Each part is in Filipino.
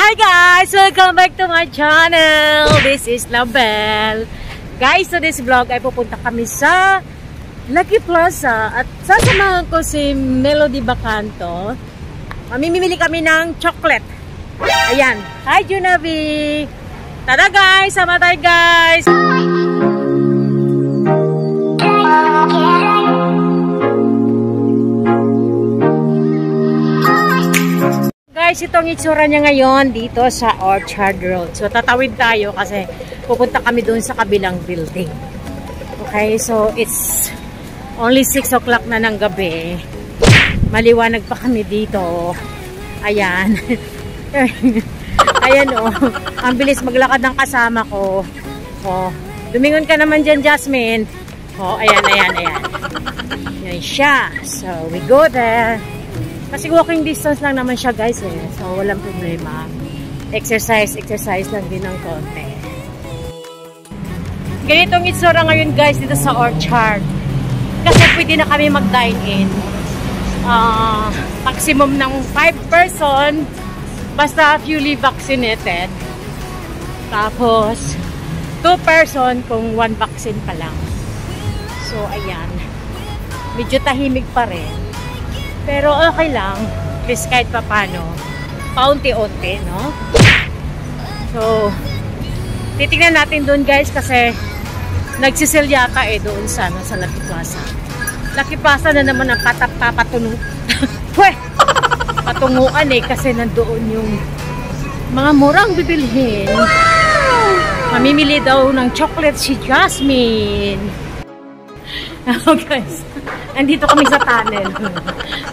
Hi guys! Welcome back to my channel! This is Label. Guys, so this vlog ay pupunta kami sa Lucky Plaza at sasamahan ko si Melody Bacanto. Mamimili kami ng chocolate. Ayan. Hi Junavi! Tara guys! Sama tayo guys! Guys, itong itsura niya ngayon dito sa Orchard Road. So, tatawid tayo kasi pupunta kami doon sa kabilang building. Okay, so it's only 6 o'clock na ng gabi. Maliwanag pa kami dito. Ayan. Ayan o. Ang bilis maglakad ng kasama ko. O, lumingon ka naman dyan, Jasmine. O, ayan. Yan siya. So, we go there. Kasi walking distance lang naman siya guys eh. So walang problema. Exercise lang din ng konti. Ganitong itsura ngayon guys dito sa Orchard. Kasi pwede na kami mag-dine-in. Maximum ng 5 person. Basta fully vaccinated. Tapos 2 person kung 1 vaccine pa lang. So ayan. Medyo tahimik pa rin. Pero okay lang, at least kahit pa paano, paunti-unti, no? So, titignan natin doon guys kasi nagsisil yata eh doon sa Lucky Plaza. Lucky Plaza na naman ang patunguan eh kasi nandoon yung mga murang bibilhin. Mamimili daw ng chocolate si Jasmine. Oh guys, andito kami sa tunnel.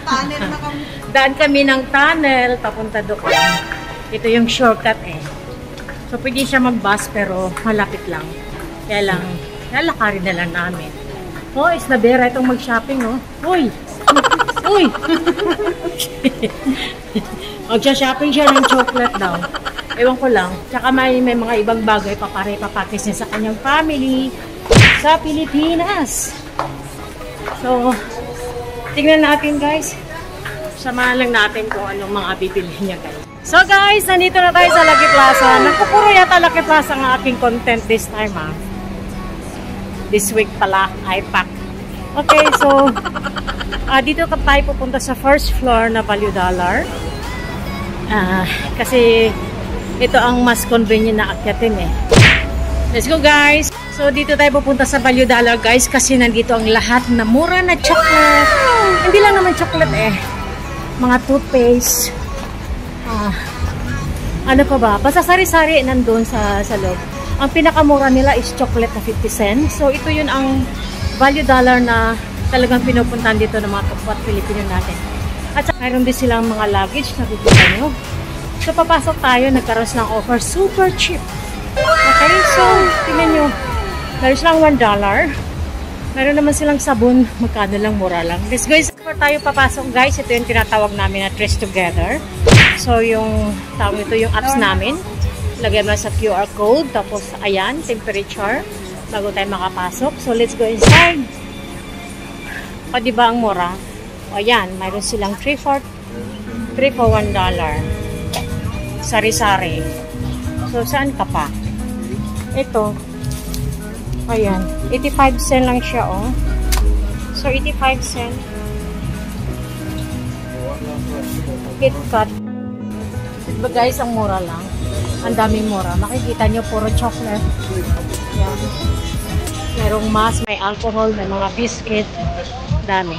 Tunnel na kami. Daan kami ng tunnel, papunta doon. Ito yung shortcut eh. So pwede siya mag-bus pero malapit lang. Kaya lang, lalakarin na lang namin. Oh, is na bera itong mag-shopping oh. Uy! Uy! Magsha-shopping siya ng chocolate daw. Ewan ko lang. Tsaka may mga ibang bagay papare-papakis niya sa kanyang family sa Pilipinas. So, tingnan natin guys. Samahan lang natin kung anong mga bibilhin niya guys. So guys, nandito na tayo sa Lucky Plaza. Nagpupuro yata Lucky Plaza ang aking content this time ha. This week pala, iPack. Okay, so dito tayo pupunta sa first floor na Value Dollar. Kasi ito ang mas convenient na akyatin eh. Let's go guys! So, dito tayo pupunta sa Value Dollar guys kasi nandito ang lahat na mura na chocolate. Hindi lang naman chocolate eh. Mga toothpaste. Ano pa ba? Basta sari-sari nandun sa loob. Ang pinakamura nila is chocolate na 50 cents. So, ito yun ang Value Dollar na talagang pinupuntahan dito ng mga kapwa Pilipino natin. At saka mayroon din silang mga luggage na bibigyan nyo. So, papasok tayo. Nagkaroon silang offer. Super cheap. Okay? So, tingnan nyo. Meron silang $1. Meron naman silang sabon. Magkano lang, mura lang. Let's go. Before tayo papasok guys, ito yung tinatawag namin na Trace Together. So yung tawag ito yung apps namin. Lagyan mo sa QR code. Tapos ayan, temperature. Bago tayo makapasok. So let's go inside. O diba ang mura? O ayan, mayroon silang 3 for $1. Sari-sari. So saan ka pa? Ito. Ayan, 85 cents lang siya, oh. So, 85 cents. KitKat. Diba guys, ang mura lang. Ang daming mura. Makikita nyo, puro chocolate. Ayan. Merong mask, may alcohol, may mga biscuit. Dami.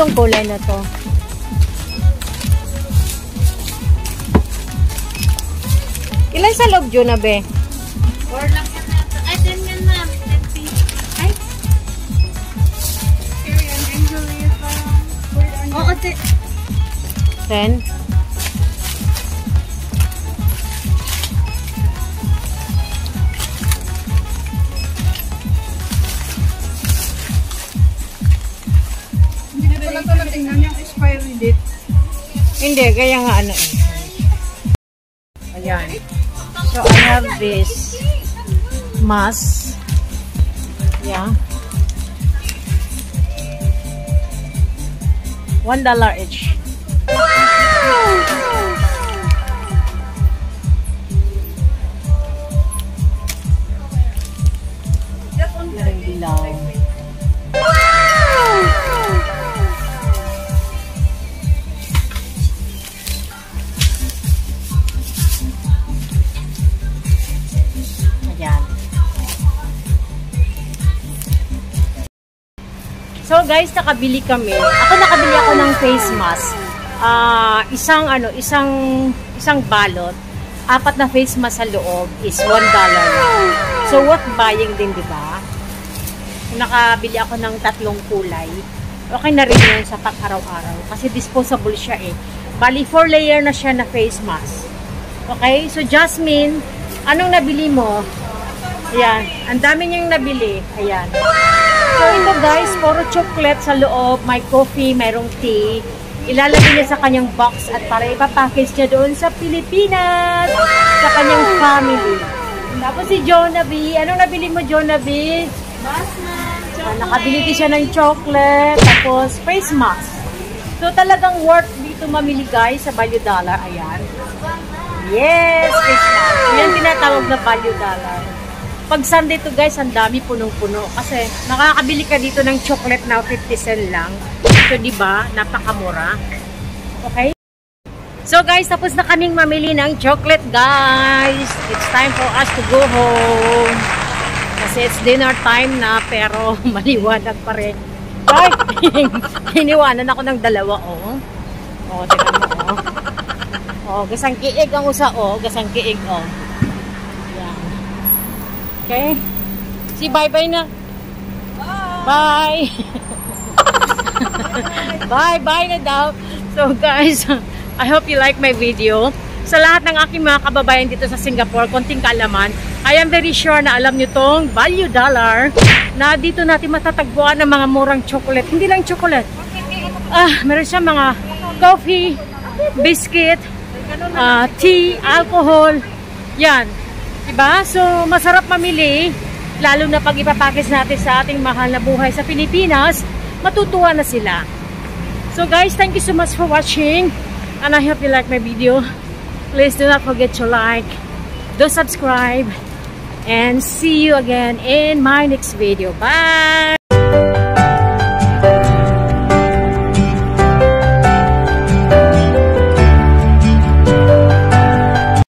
tong kulay na to. Ilan sa loob yun na, be? 4 lang yan natin. Ay, 10 yan, ma'am. 10 piece. Ay. Carry on Angelia pa. Oo, 10? Hindi na pala ito natingnan yung expiry date. Hindi, kaya nga ano eh. Ayan. So, I have this mask. Yeah. $1 each. Merong dilaw. Ayan. So guys, nakabili kami. Nakabili ako ng face mask. Isang balot. 4 na face mask sa loob is $1 lang. So worth buying din, di ba? Nakabili ako ng 3 kulay. Okay na rin yun sa pang-araw-araw. Kasi disposable siya eh. Bali, 4 layer na siya na face mask. Okay? So Jasmine, anong nabili mo? Ayan. Ang dami niyang nabili. Ayan. So ito guys, puro chocolate sa loob. May coffee, mayroong tea. Ilalagay niya sa kanyang box at para ipapackage niya doon sa Pilipinas. Sa kanyang family. Tapos si Jonah B. Anong nabili mo, Jonah B? Nakabili din siya ng chocolate. Tapos face mask. So talagang worth dito mamili guys sa Value Dollar. Ayan. Yes, face mask. Yan tinatawag na Value Dollar. Pag Sunday to guys, ang dami punong-puno. Kasi nakakabili ka dito ng chocolate na 50 cent lang. So diba, napakamura. Okay? So guys, tapos na kaming mamili ng chocolate guys. It's time for us to go home. Kasi it's dinner time na, pero maliwanag pa rin. Ay, iniwanan ako ng 2, oh. Oh, tingnan mo, oh. Oh, gasang kiig ang usa, oh. Gasang kiig, oh. Yan. Okay? Si bye-bye na. Bye! Bye-bye na daw. So guys, I hope you like my video. Sa lahat ng aking mga kababayan dito sa Singapore, konting kaalaman, I am very sure na alam nyo tong Value Dollar na dito natin matatagpuan ng mga murang chocolate. Hindi lang chocolate. Meron siya mga coffee, biscuit, tea, alcohol. Yan. Diba? So, masarap mamili. Lalo na pag ipapackage natin sa ating mahal na buhay sa Pilipinas, matutuwa na sila. So guys, thank you so much for watching. And I hope you like my video. Please do not forget to like, do subscribe, and see you again in my next video. Bye!